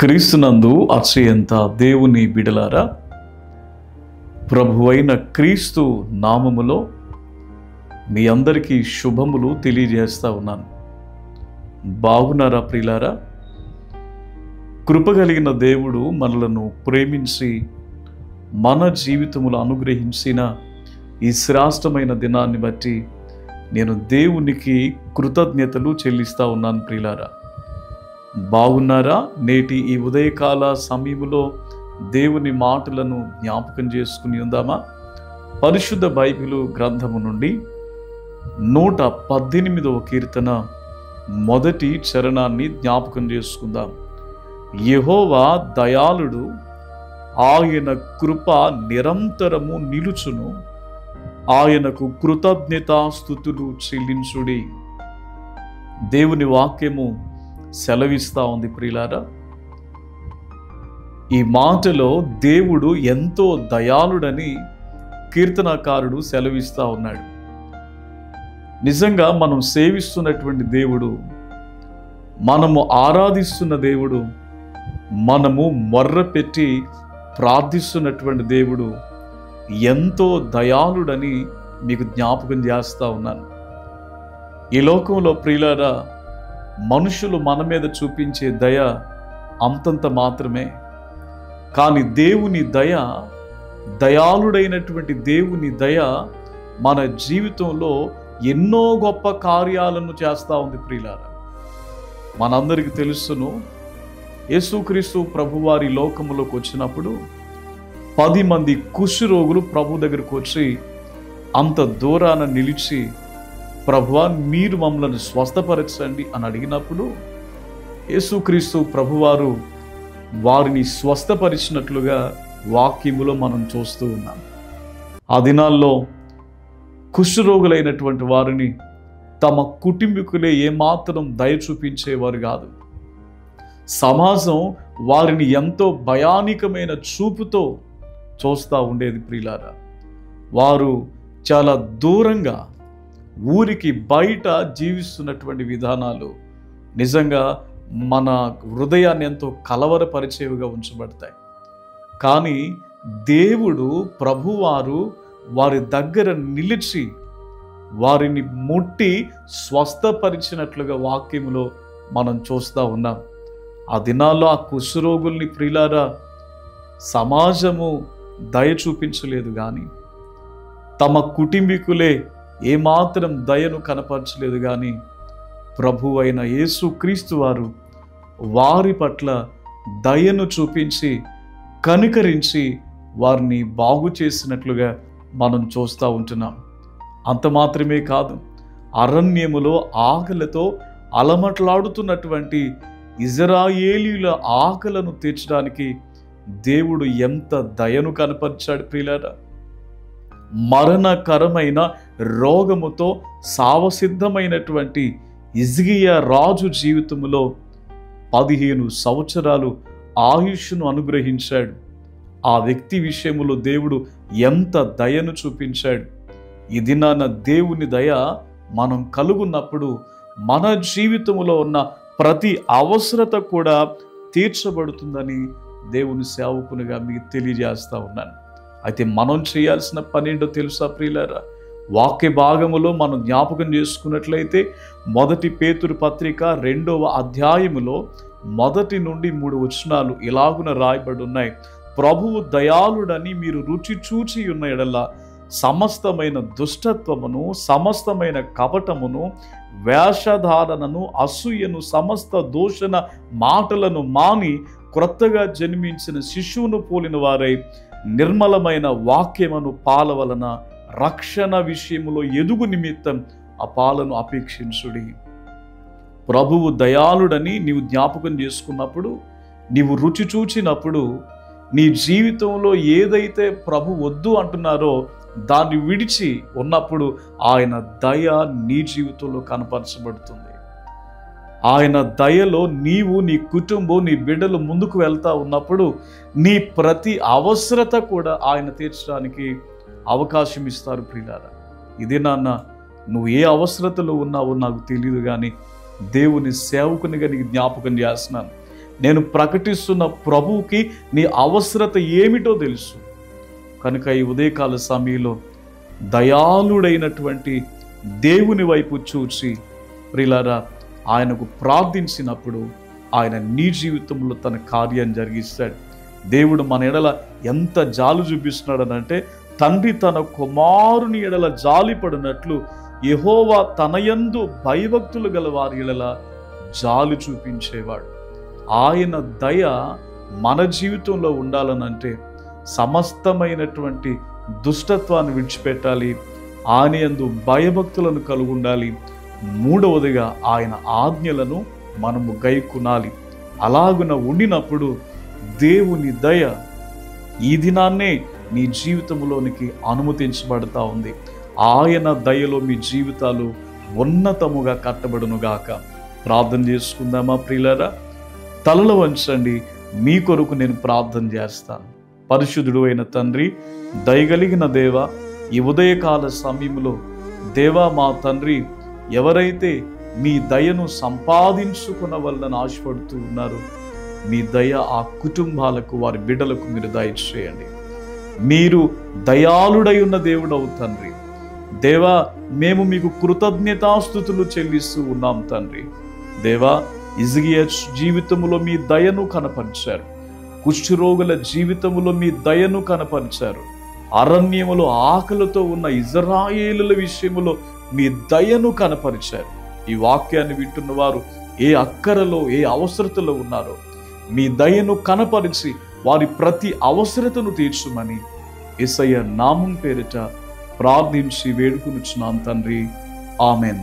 క్రీస్తునందు అత్యంత దేవుని బిడలారా, ప్రభువైన క్రీస్తు నామములో మీ అందరికీ శుభములు తెలియజేస్తా ఉన్నాను. బాగున్నారా ప్రియులారా? కృపగలిగిన దేవుడు మనలను ప్రేమించి మన జీవితములు అనుగ్రహించిన ఈ శ్రేష్టమైన దినాన్ని బట్టి నేను దేవునికి కృతజ్ఞతలు చెల్లిస్తా ఉన్నాను. ప్రియులారా, బాగున్నారా? నేటి ఈ ఉదయకాల సమయంలో దేవుని మాటలను జ్ఞాపకం చేసుకుని ఉందామా? పరిశుద్ధ బైబిలు గ్రంథము నుండి 118వ కీర్తన మొదటి చరణాన్ని జ్ఞాపకం చేసుకుందాం. యెహోవా దయాళుడు, ఆయన కృప నిరంతరము నిలుచును, ఆయనకు కృతజ్ఞతాస్తుతులు చెల్లించుడి. దేవుని వాక్యము సెలవిస్తా ఉంది ప్రియులారా. ఈ మాటలో దేవుడు ఎంతో దయాళుడని కీర్తనకారుడు సెలవిస్తా ఉన్నాడు. నిజంగా మనం సేవిస్తున్నటువంటి దేవుడు, మనము ఆరాధిస్తున్న దేవుడు, మనము మొర్రపెట్టి ప్రార్థిస్తున్నటువంటి దేవుడు ఎంతో దయాళుడని మీకు జ్ఞాపకం చేస్తా ఉన్నాను. ఈ లోకంలో ప్రియులారా, మనుషులు మన మీద చూపించే దయ అంతంత మాత్రమే. కానీ దేవుని దయ, దయాళుడైనటువంటి దేవుని దయ మన జీవితంలో ఎన్నో గొప్ప కార్యాలను చేస్తూ ఉంది ప్రియులారా. మనందరికీ తెలుసును, యేసుక్రీస్తు ప్రభువారి లోకములోకి వచ్చినప్పుడు 10 మంది కుష్ఠరోగులు ప్రభు దగ్గరకు వచ్చి అంత దూరాన నిలిచి, ప్రభువా మీరు మమ్మల్ని స్వస్థపరచండి అని అడిగినప్పుడు యేసుక్రీస్తు ప్రభువారు వారిని స్వస్థపరిచినట్లుగా వాక్యములో మనం చూస్తూ ఉన్నాం. ఆ దినాల్లో కుష్ఠరోగులైనటువంటి వారిని తమ కుటుంబీకులే ఏమాత్రం దయ చూపించేవారు కాదు. సమాజం వారిని ఎంతో భయానకమైన చూపుతో చూస్తూ ఉండేది ప్రియులారా. వారు చాలా దూరంగా, ఊరికి బయట జీవిస్తున్నటువంటి విధానాలు నిజంగా మన హృదయాన్ని ఎంతో కలవరపరిచేవిగా ఉంచబడతాయి. కానీ దేవుడు ప్రభువారు వారి దగ్గర నిలిచి వారిని ముట్టి స్వస్థపరిచినట్లుగా వాక్యములో మనం చూస్తూ ఉన్నాం. ఆ దినాల్లో ఆ కుష్ఠరోగుల్ని ప్రియులారా సమాజము దయ చూపించలేదు, కానీ తమ కుటుంబీకులే ఏమాత్రం దయను కనపరచలేదు. కానీ ప్రభువైన యేసుక్రీస్తు వారు వారి పట్ల దయను చూపించి కనికరించి వారిని బాగు చేసినట్లుగా మనం చూస్తూ ఉంటున్నాం. అంత మాత్రమే కాదు, అరణ్యములో ఆకలితో అలమట్లాడుతున్నటువంటి ఇజ్రాయేలీయుల ఆకలను తీర్చడానికి దేవుడు ఎంత దయను కనపరిచాడు ప్రియులారా. మరణకరమైన రోగముతో సావసిద్ధమైనటువంటి హిజ్కియా రాజు జీవితంలో 15 సంవత్సరాలు ఆయుష్ను అనుగ్రహించాడు. ఆ వ్యక్తి విషయంలో దేవుడు ఎంత దయను చూపించాడు. ఈ దినాన దేవుని దయ మనం కలుగున్నప్పుడు మన జీవితంలో ఉన్న ప్రతి అవసరత కూడా తీర్చబడుతుందని దేవుని సేవకునిగా మీకు తెలియజేస్తా ఉన్నాను. అయితే మనం చేయాల్సిన పని ఏంటో తెలుసా ప్రియులారా? వాక్య భాగములో మనం జ్ఞాపకం చేసుకున్నట్లయితే 1 పేతురు పత్రిక 2వ అధ్యాయములో 1 నుండి 3 వచనాలు ఇలాగున రాయబడి ఉన్నాయి. ప్రభువు దయాళుడని మీరు రుచి చూచి ఉన్న ఎడల సమస్తమైన దుష్టత్వమును, సమస్తమైన కపటమును, వేషధారణను, అసూయను, సమస్త దూషణ మాటలను మాని క్రొత్తగా జన్మించిన శిశువును పోలిన వారై నిర్మలమైన వాక్యమును పాల వలన రక్షణ విషయములో ఎదుగు నిమిత్తం ఆ పాలను అపేక్షించుడి. ప్రభువు దయాళుడని నీవు జ్ఞాపకం చేసుకున్నప్పుడు, నీవు రుచి చూచినప్పుడు, నీ జీవితంలో ఏదైతే ప్రభు వద్దు అంటున్నారో దాన్ని విడిచి ఉన్నప్పుడు ఆయన దయ నీ జీవితంలో కనపరచబడుతుంది. ఆయన దయలో నీవు, నీ కుటుంబం, నీ బిడ్డలు ముందుకు వెళ్తా ఉన్నప్పుడు నీ ప్రతి అవసరత కూడా ఆయన తీర్చడానికి అవకాశం ఇస్తారు ప్రియులారా. ఇదే నాన్న, నువ్వు ఏ అవసరతలో ఉన్నావో నాకు తెలియదు, కానీ దేవుని సేవకునిగా నీకు జ్ఞాపకం చేస్తున్నాను. నేను ప్రకటిస్తున్న ప్రభువుకి నీ అవసరత ఏమిటో తెలుసు. కనుక ఈ ఉదయకాల సమయంలో దయాళుడైనటువంటి దేవుని వైపు చూసి ప్రియులారా ఆయనకు ప్రార్థించినప్పుడు ఆయన నీ జీవితంలో తన కార్యం జరిగిస్తాడు. దేవుడు మన ఎడల ఎంత జాలి చూపిస్తున్నాడనంటే, తండ్రి తన కుమారుని ఎడల జాలి పడినట్లు యెహోవా తనయందు భయభక్తులు గల వారి ఎడల జాలి చూపించేవాడు. ఆయన దయ మన జీవితంలో ఉండాలనంటే సమస్తమైనటువంటి దుష్టత్వాన్ని విడిచిపెట్టాలి, ఆయన యందు భయభక్తులను కలిగి ఉండాలి. మూడవదిగా ఆయన ఆజ్ఞలను మనము గైకొనాలి. అలాగున ఉండినప్పుడు దేవుని దయ ఈ దినాన్నే నీ జీవితంలోనికి అనుమతించబడతా ఉంది. ఆయన దయలో మీ జీవితాలు ఉన్నతముగా కట్టబడునుగాక. ప్రార్థన చేసుకుందామా ప్రియులారా? తలలు వంచండి, మీ కొరకు నేను ప్రార్థన చేస్తాను. పరిశుద్ధుడు అయిన తండ్రి, దయగలిగిన దేవ, ఈ ఉదయకాల సమయంలో దేవా మా తండ్రి, ఎవరైతే మీ దయను సంపాదించుకునవలనని ఆశపడుతూ ఉన్నారో మీ దయ ఆ కుటుంబాలకు, వారి బిడ్డలకు మీరు దయచేయండి. మీరు దయాళుడై ఉన్న దేవుడవు తండ్రి. దేవా, మేము మీకు కృతజ్ఞతాస్తుతులు చెల్లిస్తూ ఉన్నాం తండ్రి. దేవా, హిజ్కియా జీవితంలో మీ దయను కనపరిచారు. కుష్ఠరోగుల జీవితంలో మీ దయను కనపరిచారు. అరణ్యములో ఆకలితో ఉన్న ఇజ్రాయేలుల విషయములో మీ దయను కనపరిచారు. ఈ వాక్యాన్ని వింటున్న వారు ఏ అక్కరలో, ఏ అవసరతలో ఉన్నారో మీ దయను కనపరిచి వారి ప్రతి అవసరతను తీర్చుమని యేసయ్య నామం పేరిట ప్రార్థించి వేడుకొనుచున్నాం తండ్రి. ఆమెన్.